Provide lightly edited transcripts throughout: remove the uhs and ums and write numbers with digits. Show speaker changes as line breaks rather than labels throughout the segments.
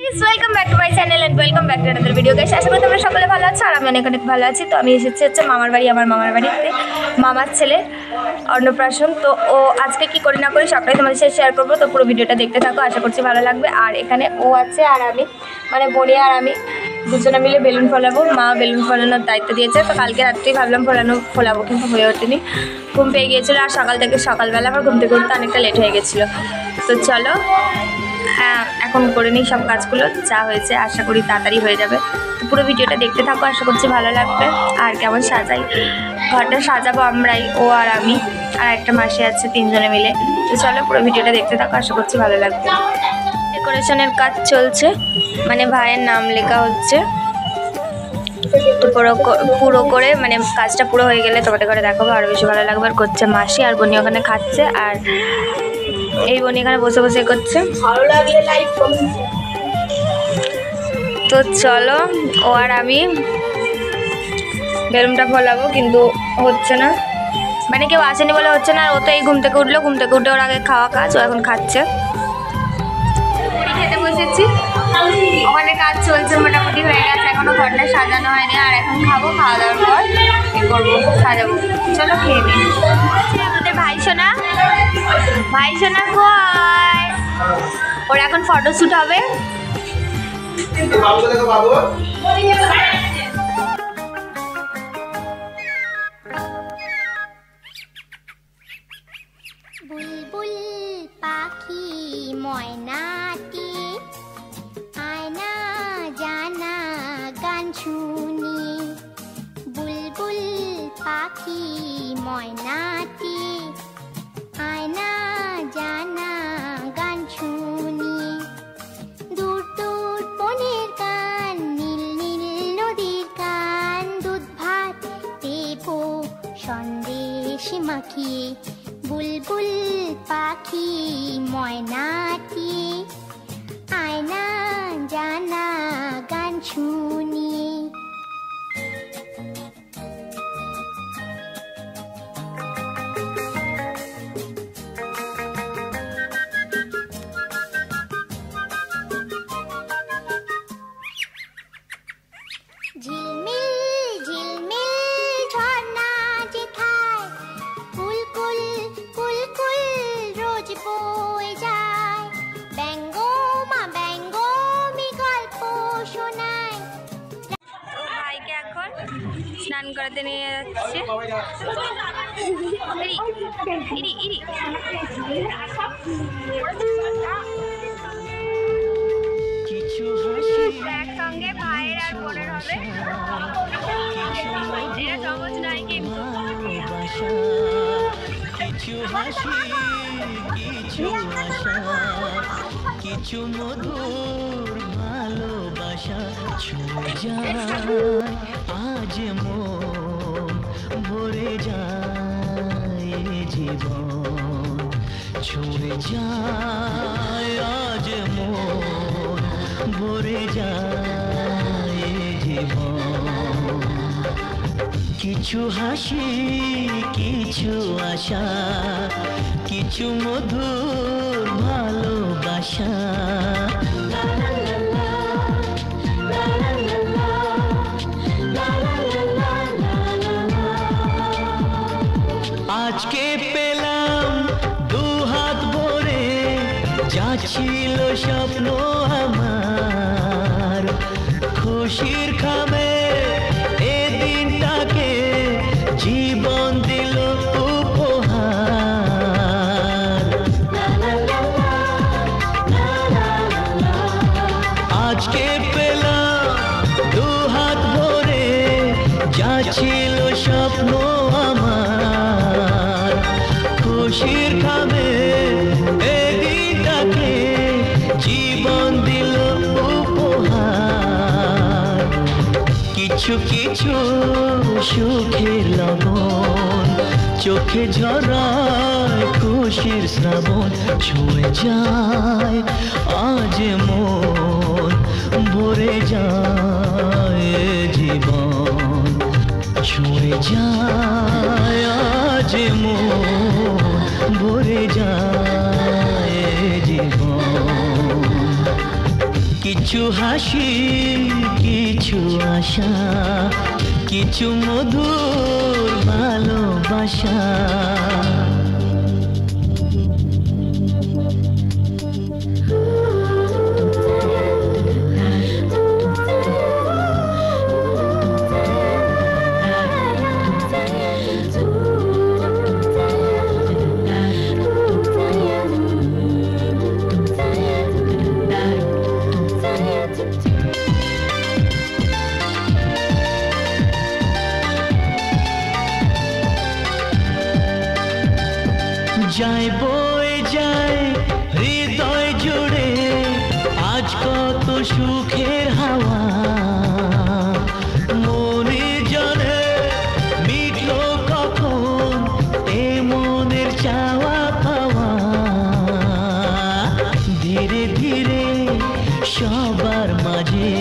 Guys welcome back to my channel and welcome back to another video guys. আশা করি তোমরা সকলে ভালো আছো আর আমি অনেক ভালো আছি। তো আমি এসেছি হচ্ছে মামার বাড়ি, আমার মামার বাড়িতে মামার ছেলে অন্নপ্রাশন। তো ও আজকে কি করি না করি সবটাই তোমাদের সাথে শেয়ার করবো। তো পুরো ভিডিওটা দেখতে থাকো, আশা করছি ভালো লাগবে। আর এখানে ও আছে আর আমি, মানে বোনে আর আমি দুজনে মিলে বেলুন ফোলাবো। মা বেলুন ফোলানোর দায়িত্ব দিয়েছে। তো কালকে রাত্রেই ভাবলাম ফোলাবো, কিন্তু হয়ে ওঠেনি, ঘুম পেয়ে গিয়েছিলো। আর সকালবেলা আমার ঘুম থেকে উঠতে অনেকটা লেট হয়ে গেছিলো। তো চলো এখন করে নিই সব কাজগুলো, যা হয়েছে আশা করি তাড়াতাড়ি হয়ে যাবে। তো পুরো ভিডিওটা দেখতে থাকো, আশা করছি ভালো লাগবে। আর কেমন সাজাই, ঘরটা সাজাবো আমরাই, ও আর আমি আর একটা মাসি আছে, তিনজনে মিলে। তো চলো পুরো ভিডিওটা দেখতে থাকো, আশা করছি ভালো লাগবে। ডেকোরেশনের কাজ চলছে, মানে ভাইয়ের নাম লেখা হচ্ছে। তো পুরো করে মানে কাজটা পুরো হয়ে গেলে তোমাদের ঘরে দেখাবো, আরও বেশি ভালো লাগবে। আর করছে মাসি, আর বোনি ওখানে খাচ্ছে, আর এই বোনি এখানে বসে বসে করছে। ভালো লাগলে লাইক কমেন্ট। তো চলো ও আর আমি বেলুনটা ফোলাবো, কিন্তু হচ্ছে না, মানে কেউ আসেনি বলে হচ্ছে না। আর ও তো এই ঘুম থেকে উঠলো, ঘুম থেকে উঠে ওর আগে খাওয়া কাজ, ও এখন খাচ্ছে। মুড়ি খেতে বসেছি, ওখানে কাজ চলছে, মোটামুটি হয়ে গেছে, এখনো ঘরটা সাজানো হয়নি। আর এখন খাবো, খাওয়া দাওয়ার পর কি করবো, সাজাবো। চলো খেয়ে নিই। আমাদের ভাই সোনা কয়, ওর এখন ফটোশ্যুট হবে।
বুলবুল পাখি ময়নাটি আয়না জানা গান শুনি, বুলবুল পাখি ময়নাটি আয়না জানা গান শুনি, দূর দূর বনের গান, নীল নীল নদীর গান, দুধ ভাত দেব সন্দেশ মাখিয়ে, বুলবুল পাখি ময়নাটি আয়না জানা গান শুনি। ঝিলমিল ঝিলমিল ঝর্ণা যেথায় কুলকুল কুলকুল রোজ বয়ে যায়, ব্যঙ্গমা ব্যঙ্গমি গল্প শোনায়।
তো ভাইকে এখন স্নান করাতে নিয়ে যাচ্ছে। একসঙ্গে ভাইয়ের আর বোনের হবে, এটা সহজ নয় কিন্তু।
কিছু হাসি কিছু আশা, কিছু মধুর ভালোবাসা, ছুঁয়ে যায় আজ মন, ভরে যায় জীবন, ছুঁয়ে যায় আজ মন, ভরে যায় জীবন। কিছু হাসি কিছু আশা, কিছু মধুর ভালোবাসা, আজকে পেলাম দু হাত ভরে, যা ছিল স্বপ্ন আমার, খুশির খামে এ দিনটাকে জীবন দিল উপহার। আজকে পেলাম দু হাত ভরে, যা ছিল স্বপ্ন আমার, খুশির খামে এ দিনটাকে জীবন দিল উপহার। কিছু কিছু সুখের লবণ, চোখে ঝরায় খুশির শ্রাবণ, ছুঁয়ে যায় আজ মন, ভরে যায় জীবন, ছুঁয়ে যায় আজ মন, ভরে যায় জীবন। কিছু হাসি কিছু আশা কিছু মধুর ভালোবাসা যায় বয়ে যায় হৃদয় জুড়ে আজ কত সুখের হাওয়া মনে জানে মিটলো কখন এ মনের চাওয়া পাওয়া ধীরে ধীরে সবার মাঝে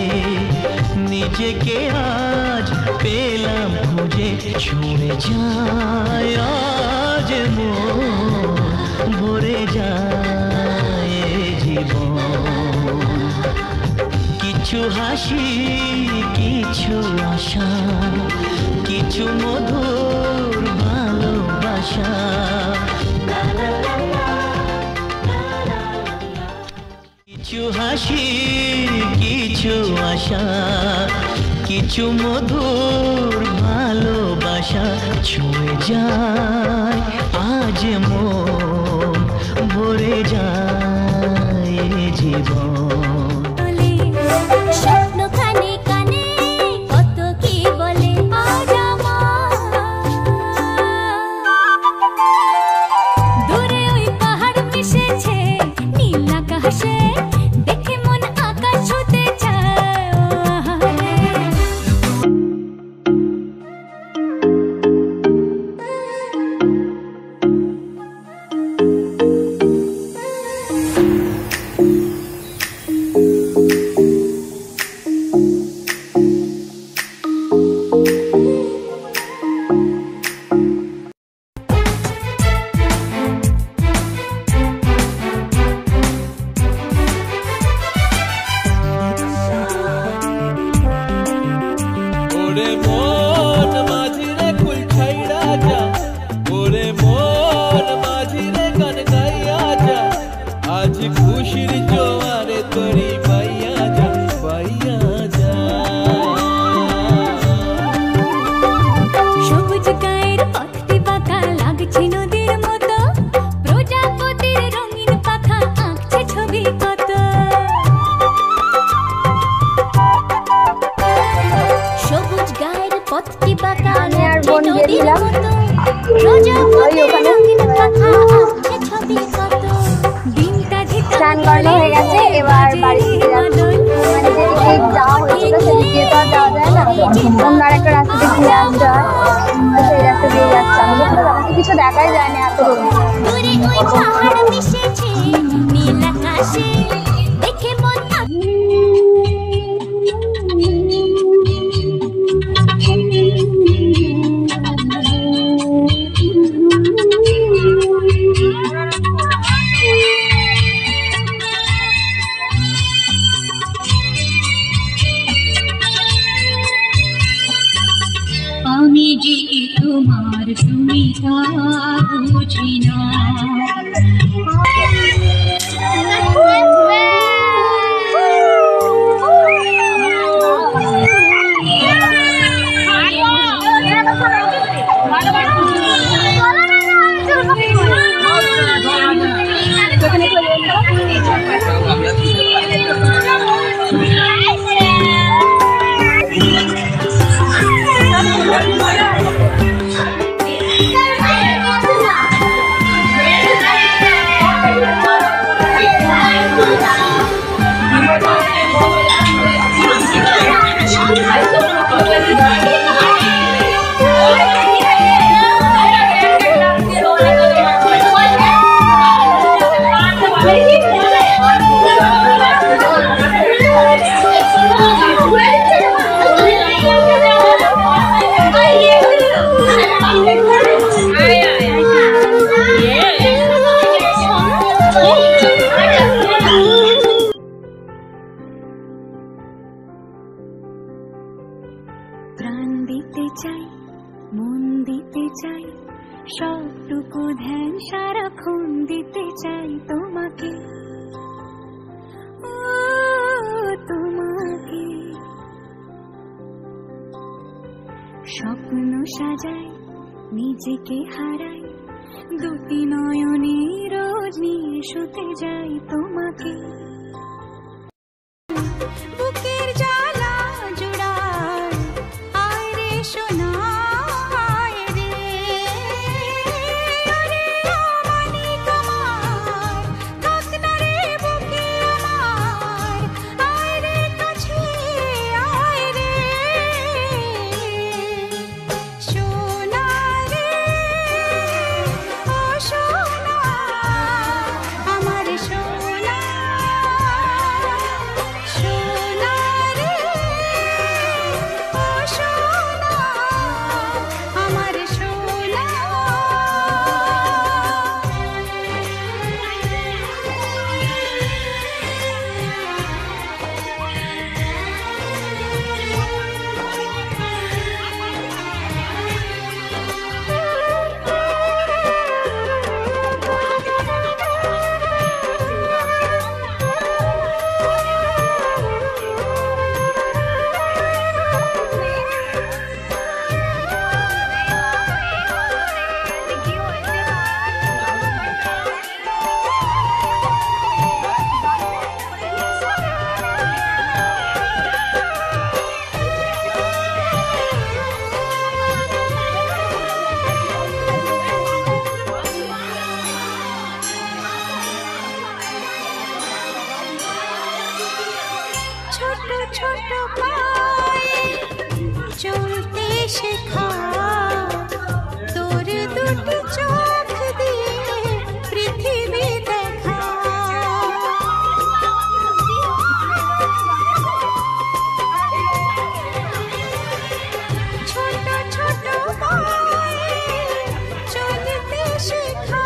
নিজেকে আজ পেলাম খুঁজে ছুঁয়ে যায় আজ মন ভরে যায় জীবন কিছু হাসি কিছু আশা কিছু মধুর ভালোবাসা কিছু হাসি কিছু আশা কিছু মধুর ভালোবাসা ছুঁয়ে যায় আজ মন ভরে যায় জীবন
স্বপ্ন কানে কানে কত কি বলে আজ দূরে ওই পাহাড় মিশেছে নীল আকাশে দেখে মন আকাশ ছুঁতে চায়
ওরে মন মাঝিরে কুল ছাইড়া যা ওরে মন মাঝিরে গান গাইয়া যা আজ খুশির জোয়ারে তোরি বাইয়া যা
সবুজ গায়ের পথটি বাঁকা লাগছে নদীর মতো প্রজাপতির রঙিন পাখা আঁকছে ছবি কত সবুজ গায়ের পথটি বাঁকা
আমি আর বোন
লাগছে নদীর
গেছিলাম।
মতো প্রজাপতির রঙিন পাখা আঁকছে ছবি কত দিনটা ধিকা
স্নান করানো হয়ে গেছে, এবার বাড়ি ফিরে যাচ্ছি। মানে যেদিকে যাওয়া হয়েছিল সেদিকে তো আর যাওয়া যায় না, অন্য আর একটা রাস্তা দিয়ে ঘুরে আসতে হয়, তো সেই রাস্তা দিয়ে যাচ্ছি। আমাকে কিছু দেখাই যায় না এত রোদ।
দূরে ওই পাহাড় মিশেছে নীল আকাশে দেখে মন আমি যে তোমার তুমি তা বুঝি না প্রাণ দিতে চাই, মন দিতে চাই, সবটুকু ধ্যান সারাক্ষণ দিতে চাই তোমাকে, ও তোমাকে। স্বপ্ন সাজাই, নিজেকে হারাই, দুটি নয়নে রোজ নিয়ে শুতে যাই তোমাকে। বুকের জ্বালা জুড়ায়, আয় রে সোনা আয় রে, আরে আমানিক আমার, থাক না রে বুকে আমার, আয় রে কাছে আয় রে, সোনা রে ও সোনা আমার সোনা, সোনা রে ও সোনা আমার সোনা। ছোট ছোট পায়ে চলতে শেখা, তোর দুটি চোখ দিয়ে পৃথিবী দেখা, ছোট ছোট পায়ে চলতে শেখা,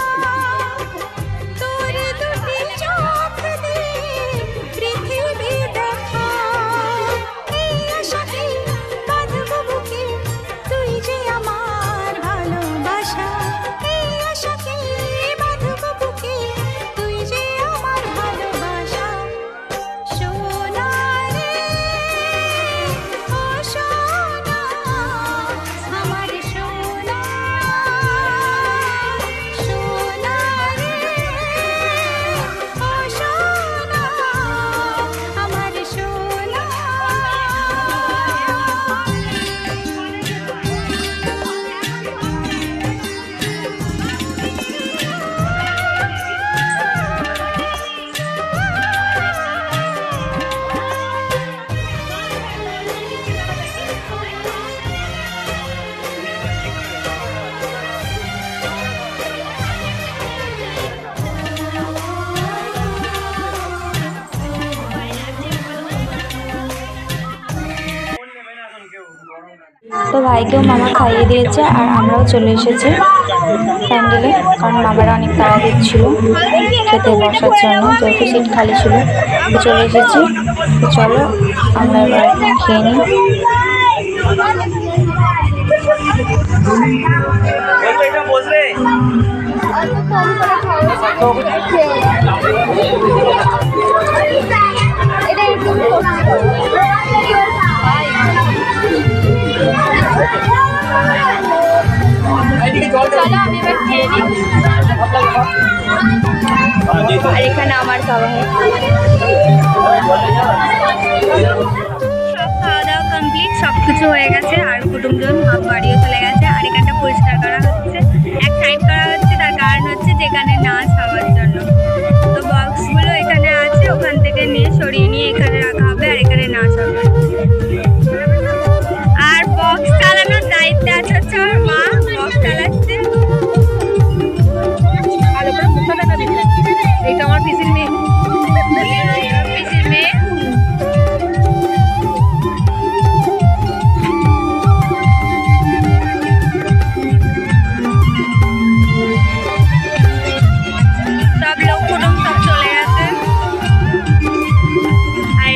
তোর দুটি চোখ দিয়ে পৃথিবী দেখা। এই আশাকে বাঁধবো বুকে, তুই যে আমার ভালোবাসা, এই আশাকে বাঁধবো বুকে, তুই যে আমার ভালোবাসা। সোনা রে ও সোনা আমার সোনা, সোনা রে ও সোনা আমার সোনা।
তো ভাইকেও মামা খাইয়ে দিয়েছে আর আমরাও চলে এসেছি প্যান্ডেলে, কারণ মামার অনেক তাড়া দিচ্ছিল খেতে বসার জন্য, যেহেতু সিট খালি ছিল। তো চলে এসেছি, তো চলো আমরা এবার খেয়ে নিই। চলো আমি এবার খেয়ে নিই। আর এখানে আমার খাওয়া হয়, সব খাওয়া দাওয়া কমপ্লিট, সব কিছু হয়ে গেছে। আর কুটুমজন বাড়িও চলে গেছে। আর এখানটা পরিষ্কার করা হচ্ছে, এক সাইড করা হচ্ছে, তার কারণ হচ্ছে যেখানে নাচ হওয়ার জন্য। তো বক্সগুলো এখানে আছে, ওখান থেকে নিয়ে সরিয়ে নিয়ে এখানে রাখা হবে, আর এখানে নাচ হবে। আর বক্স চালানোর দায়িত্বে আছে হচ্ছে আমার মা, বক্স চালাচ্ছে। এটা আমার পিসির মেয়ে, পিসির মেয়ে। সব লোক কুটুম সব চলে গেছে। আর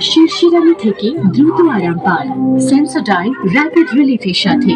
শিরশিরানি থেকে দ্রুত আরাম পান সেন্সোডাইন র্যাপিড রিলিফের সাথে।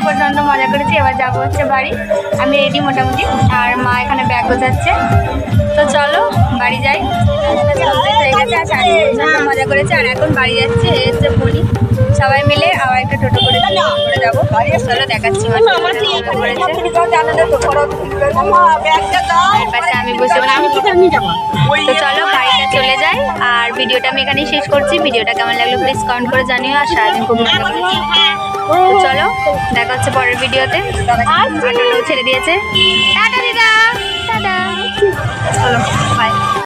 প্রচন্ড মজা করেছি। এবার যাবো হচ্ছে বাড়ি। আমি রেডি মোটামুটি, আর মা এখানে ব্যাগ গোছাচ্ছে। তো চলো বাড়ি যাই। হয়ে গেছে, আর প্রচন্ড মজা করেছে। আর এখন বাড়ি যাচ্ছে, এসে বলি সবাই মিলে আবার একটা টোটো করে যাবো। চলো দেখাচ্ছি আমি বসে তো চলো বাড়িটা চলে যাই। আর ভিডিওটা আমি এখানেই শেষ করছি। ভিডিওটা কেমন লাগলো প্লিজ কমেন্ট করে জানিও। আর সারাদিন খুব মজা করেছি। তো চলো দেখা হচ্ছে পরের ভিডিওতে। ছেড়ে দিয়েছে। টাটা দিদা, টাটা। চলো বাই।